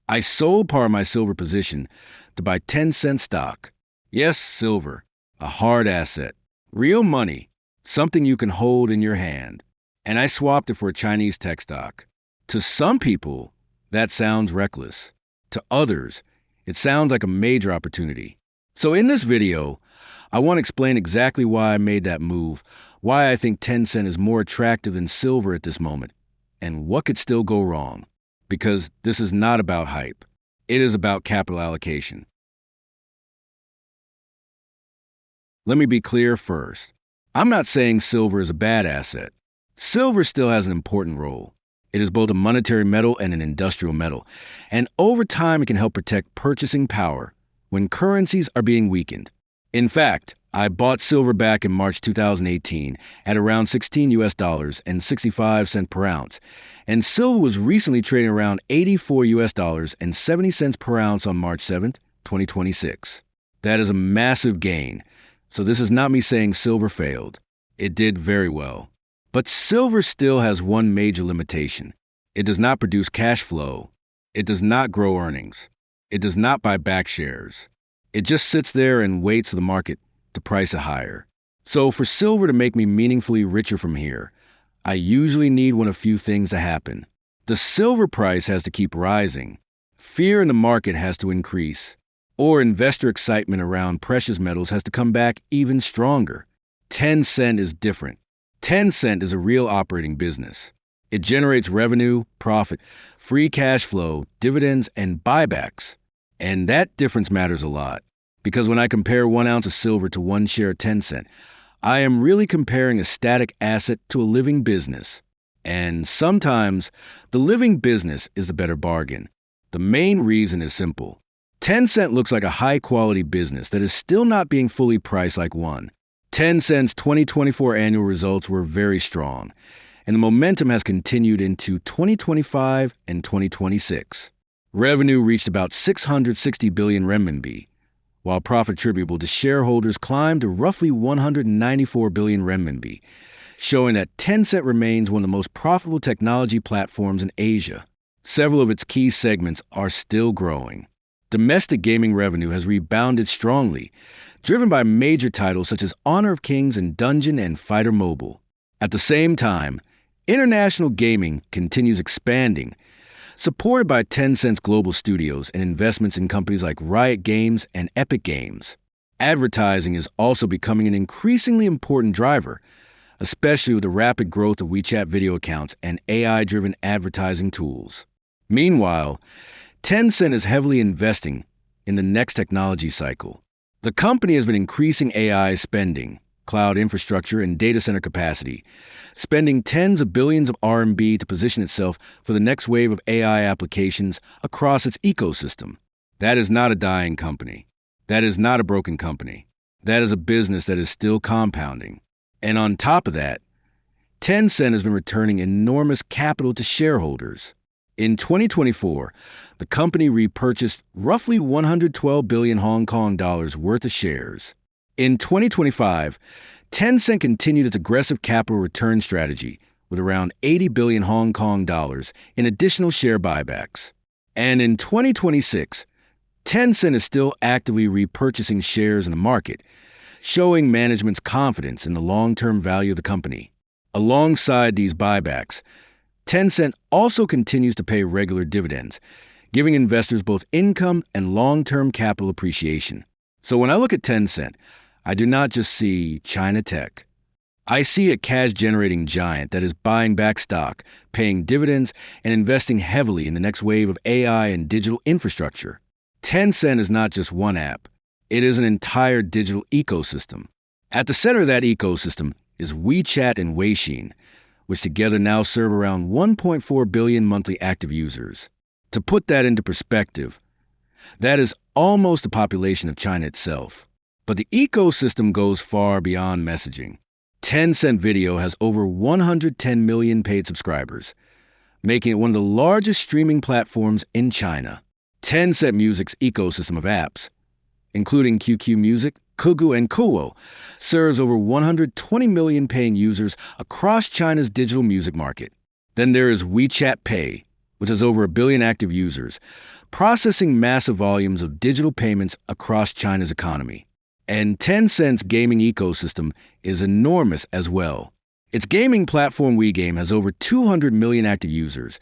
I sold part of my silver position to buy Tencent stock. Yes, silver, a hard asset, real money, something you can hold in your hand. And I swapped it for a Chinese tech stock. To some people, that sounds reckless. To others, it sounds like a major opportunity. So in this video, I want to explain exactly why I made that move, why I think Tencent is more attractive than silver at this moment, and what could still go wrong. Because this is not about hype. It is about capital allocation. Let me be clear first. I'm not saying silver is a bad asset. Silver still has an important role. It is both a monetary metal and an industrial metal, and over time it can help protect purchasing power when currencies are being weakened. In fact, I bought silver back in March 2018 at around $16 and 65 cents per ounce, and silver was recently trading around $84 and 70 cents per ounce on March 7th, 2026. That is a massive gain. So this is not me saying silver failed. It did very well. But silver still has one major limitation. It does not produce cash flow. It does not grow earnings. It does not buy back shares. It just sits there and waits for the market to price it higher. So for silver to make me meaningfully richer from here, I usually need one of few things to happen. The silver price has to keep rising. Fear in the market has to increase. Or investor excitement around precious metals has to come back even stronger. Tencent is different. Tencent is a real operating business. It generates revenue, profit, free cash flow, dividends, and buybacks. And that difference matters a lot. Because when I compare 1 ounce of silver to 1 share of Tencent, I am really comparing a static asset to a living business. And sometimes, the living business is a better bargain. The main reason is simple. Tencent looks like a high-quality business that is still not being fully priced like one. Tencent's 2024 annual results were very strong, and the momentum has continued into 2025 and 2026. Revenue reached about 660 billion renminbi, while profit attributable to shareholders climbed to roughly 194 billion renminbi, showing that Tencent remains one of the most profitable technology platforms in Asia. Several of its key segments are still growing. Domestic gaming revenue has rebounded strongly, driven by major titles such as Honor of Kings and Dungeon and Fighter Mobile. At the same time, international gaming continues expanding, supported by Tencent's global studios and investments in companies like Riot Games and Epic Games. Advertising is also becoming an increasingly important driver, especially with the rapid growth of WeChat video accounts and AI-driven advertising tools. Meanwhile, Tencent is heavily investing in the next technology cycle. The company has been increasing AI spending, cloud infrastructure, and data center capacity, spending tens of billions of RMB to position itself for the next wave of AI applications across its ecosystem. That is not a dying company. That is not a broken company. That is a business that is still compounding. And on top of that, Tencent has been returning enormous capital to shareholders. In 2024, the company repurchased roughly 112 billion Hong Kong dollars worth of shares. In 2025, Tencent continued its aggressive capital return strategy with around 80 billion Hong Kong dollars in additional share buybacks. And in 2026, Tencent is still actively repurchasing shares in the market, showing management's confidence in the long-term value of the company. Alongside these buybacks, Tencent also continues to pay regular dividends, giving investors both income and long-term capital appreciation. So when I look at Tencent, I do not just see China tech. I see a cash-generating giant that is buying back stock, paying dividends, and investing heavily in the next wave of AI and digital infrastructure. Tencent is not just one app. It is an entire digital ecosystem. At the center of that ecosystem is WeChat and Weixin, which together now serve around 1.4 billion monthly active users. To put that into perspective, that is almost the population of China itself. But the ecosystem goes far beyond messaging. Tencent Video has over 110 million paid subscribers, making it one of the largest streaming platforms in China. Tencent Music's ecosystem of apps, including QQ Music, Kugu, and Kuwo, serves over 120 million paying users across China's digital music market. Then there is WeChat Pay, which has over 1 billion active users, processing massive volumes of digital payments across China's economy. And Tencent's gaming ecosystem is enormous as well. Its gaming platform WeGame has over 200 million active users,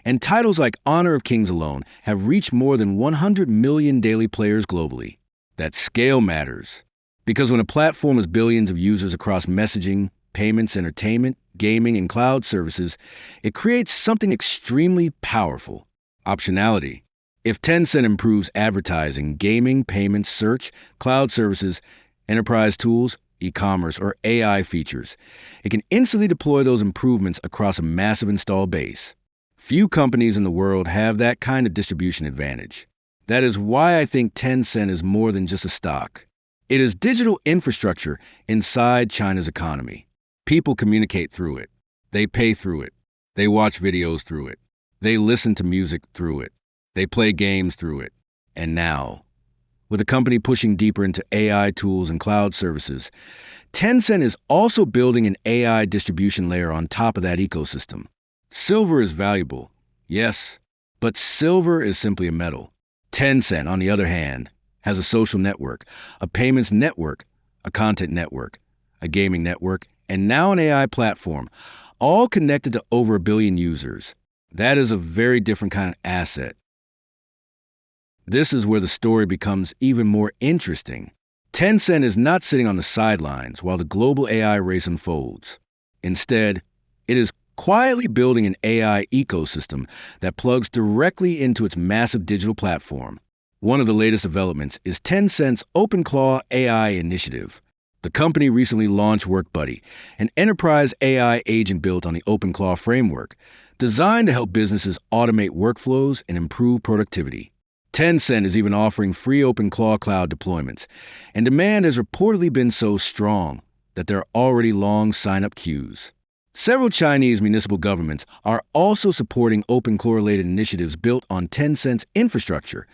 and titles like Honor of Kings alone have reached more than 100 million daily players globally. That scale matters, because when a platform has billions of users across messaging, payments, entertainment, gaming, and cloud services, it creates something extremely powerful: optionality. If Tencent improves advertising, gaming, payments, search, cloud services, enterprise tools, e-commerce, or AI features, it can instantly deploy those improvements across a massive install base. Few companies in the world have that kind of distribution advantage. That is why I think Tencent is more than just a stock. It is digital infrastructure inside China's economy. People communicate through it. They pay through it. They watch videos through it. They listen to music through it. They play games through it. And now, with the company pushing deeper into AI tools and cloud services, Tencent is also building an AI distribution layer on top of that ecosystem. Silver is valuable, yes, but silver is simply a metal. Tencent, on the other hand, has a social network, a payments network, a content network, a gaming network, and now an AI platform, all connected to over 1 billion users. That is a very different kind of asset. This is where the story becomes even more interesting. Tencent is not sitting on the sidelines while the global AI race unfolds. Instead, it is quietly building an AI ecosystem that plugs directly into its massive digital platform. One of the latest developments is Tencent's OpenClaw AI initiative. The company recently launched WorkBuddy, an enterprise AI agent built on the OpenClaw framework, designed to help businesses automate workflows and improve productivity. Tencent is even offering free OpenClaw cloud deployments, and demand has reportedly been so strong that there are already long sign-up queues. Several Chinese municipal governments are also supporting OpenClaw-related initiatives built on Tencent's infrastructure,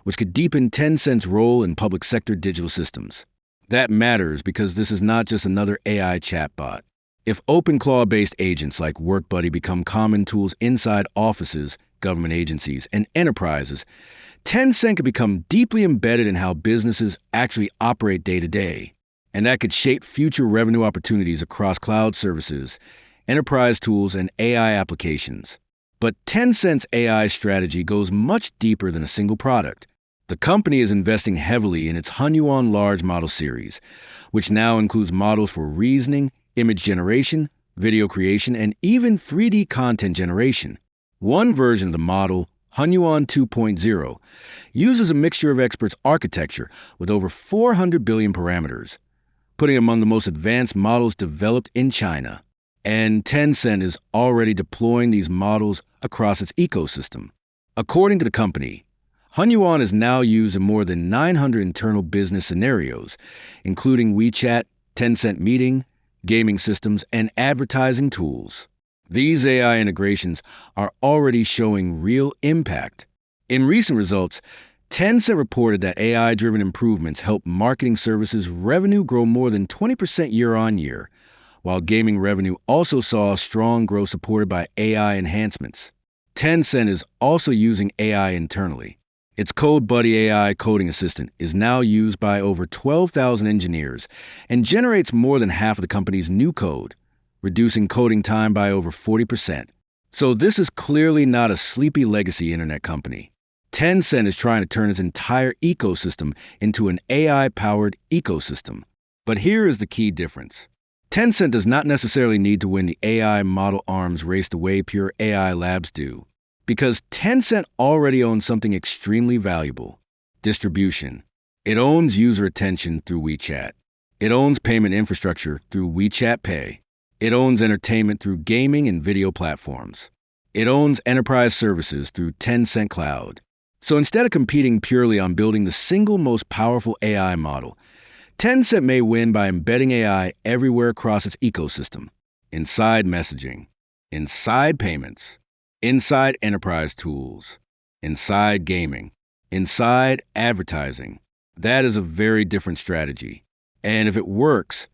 which could deepen Tencent's role in public sector digital systems. That matters because this is not just another AI chatbot. If OpenClaw-based agents like WorkBuddy become common tools inside offices, government agencies, and enterprises, Tencent could become deeply embedded in how businesses actually operate day to day. And that could shape future revenue opportunities across cloud services, enterprise tools, and AI applications. But Tencent's AI strategy goes much deeper than a single product. The company is investing heavily in its Hunyuan large model series, which now includes models for reasoning, image generation, video creation, and even 3D content generation. One version of the model, Hunyuan 2.0, uses a mixture of experts architecture with over 400 billion parameters, putting it among the most advanced models developed in China. And Tencent is already deploying these models across its ecosystem. According to the company, Hunyuan is now used in more than 900 internal business scenarios, including WeChat, Tencent Meeting, gaming systems, and advertising tools. These AI integrations are already showing real impact. In recent results, Tencent reported that AI-driven improvements helped marketing services revenue grow more than 20% year-on-year, while gaming revenue also saw strong growth supported by AI enhancements. Tencent is also using AI internally. Its CodeBuddy AI coding assistant is now used by over 12,000 engineers and generates more than half of the company's new code, reducing coding time by over 40%. So this is clearly not a sleepy legacy internet company. Tencent is trying to turn its entire ecosystem into an AI-powered ecosystem. But here is the key difference. Tencent does not necessarily need to win the AI model arms race the way pure AI labs do, because Tencent already owns something extremely valuable: distribution. It owns user attention through WeChat. It owns payment infrastructure through WeChat Pay. It owns entertainment through gaming and video platforms. It owns enterprise services through Tencent Cloud. So instead of competing purely on building the single most powerful AI model, Tencent may win by embedding AI everywhere across its ecosystem: inside messaging, inside payments, inside enterprise tools, inside gaming, inside advertising. That is a very different strategy. And if it works,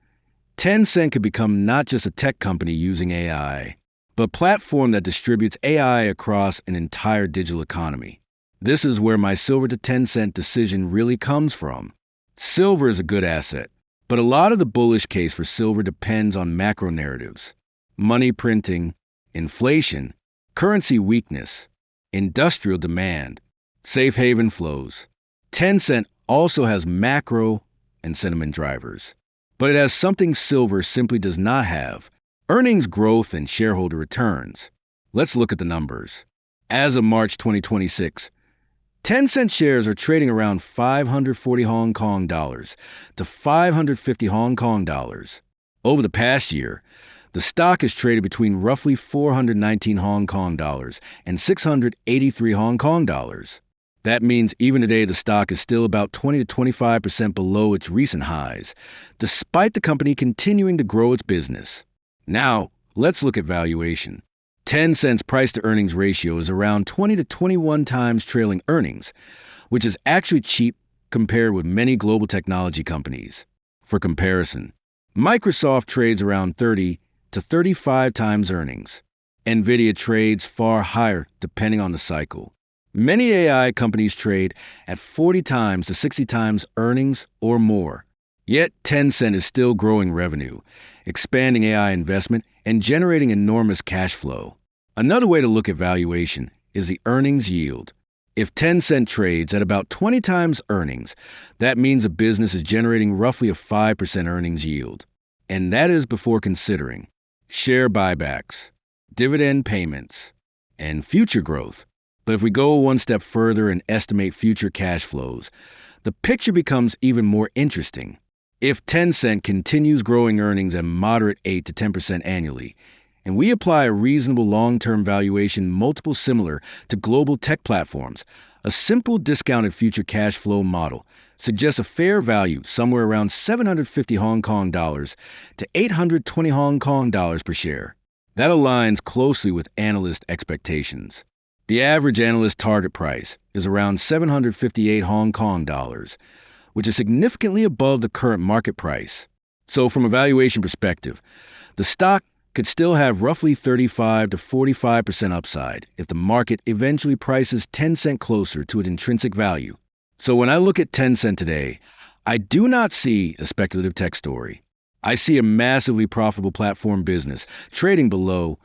Tencent could become not just a tech company using AI, but a platform that distributes AI across an entire digital economy. This is where my silver to Tencent decision really comes from. Silver is a good asset, but a lot of the bullish case for silver depends on macro narratives: money printing, inflation, currency weakness, industrial demand, safe haven flows. Tencent also has macro and sentiment drivers, but it has something silver simply does not have: earnings growth and shareholder returns. Let's look at the numbers. As of March 2026, Tencent shares are trading around 540 Hong Kong dollars to 550 Hong Kong dollars. Over the past year, the stock has traded between roughly 419 Hong Kong dollars and 683 Hong Kong dollars. That means even today the stock is still about 20 to 25% below its recent highs, despite the company continuing to grow its business. Now, let's look at valuation. Tencent's price-to-earnings ratio is around 20 to 21 times trailing earnings, which is actually cheap compared with many global technology companies. For comparison, Microsoft trades around 30 to 35 times earnings. Nvidia trades far higher depending on the cycle. Many AI companies trade at 40 times to 60 times earnings or more. Yet Tencent is still growing revenue, expanding AI investment, and generating enormous cash flow. Another way to look at valuation is the earnings yield. If Tencent trades at about 20 times earnings, that means a business is generating roughly a 5% earnings yield. And that is before considering share buybacks, dividend payments, and future growth. But if we go one step further and estimate future cash flows, the picture becomes even more interesting. If Tencent continues growing earnings at moderate 8 to 10% annually, and we apply a reasonable long-term valuation multiple similar to global tech platforms, a simple discounted future cash flow model suggests a fair value somewhere around 750 Hong Kong dollars to 820 Hong Kong dollars per share. That aligns closely with analyst expectations. The average analyst target price is around 758 Hong Kong dollars, which is significantly above the current market price. So from a valuation perspective, the stock could still have roughly 35 to 45% upside if the market eventually prices Tencent closer to its intrinsic value. So when I look at Tencent today, I do not see a speculative tech story. I see a massively profitable platform business trading below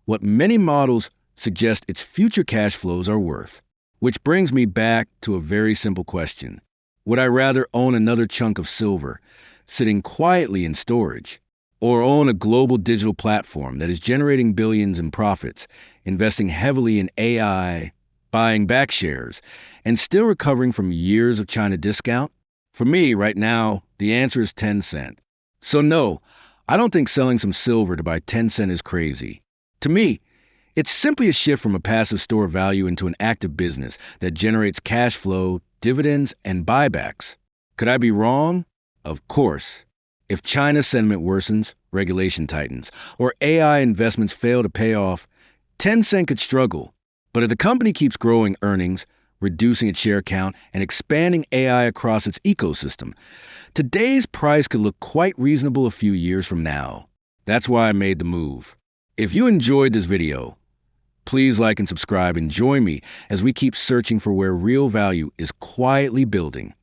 what many models suggest its future cash flows are worth. Which brings me back to a very simple question. Would I rather own another chunk of silver, sitting quietly in storage, or own a global digital platform that is generating billions in profits, investing heavily in AI, buying back shares, and still recovering from years of China discount? For me, right now, the answer is Tencent. So no, I don't think selling some silver to buy Tencent is crazy. To me, it's simply a shift from a passive store of value into an active business that generates cash flow, dividends, and buybacks. Could I be wrong? Of course. If China's sentiment worsens, regulation tightens, or AI investments fail to pay off, Tencent could struggle. But if the company keeps growing earnings, reducing its share count, and expanding AI across its ecosystem, today's price could look quite reasonable a few years from now. That's why I made the move. If you enjoyed this video, please like and subscribe and join me as we keep searching for where real value is quietly building.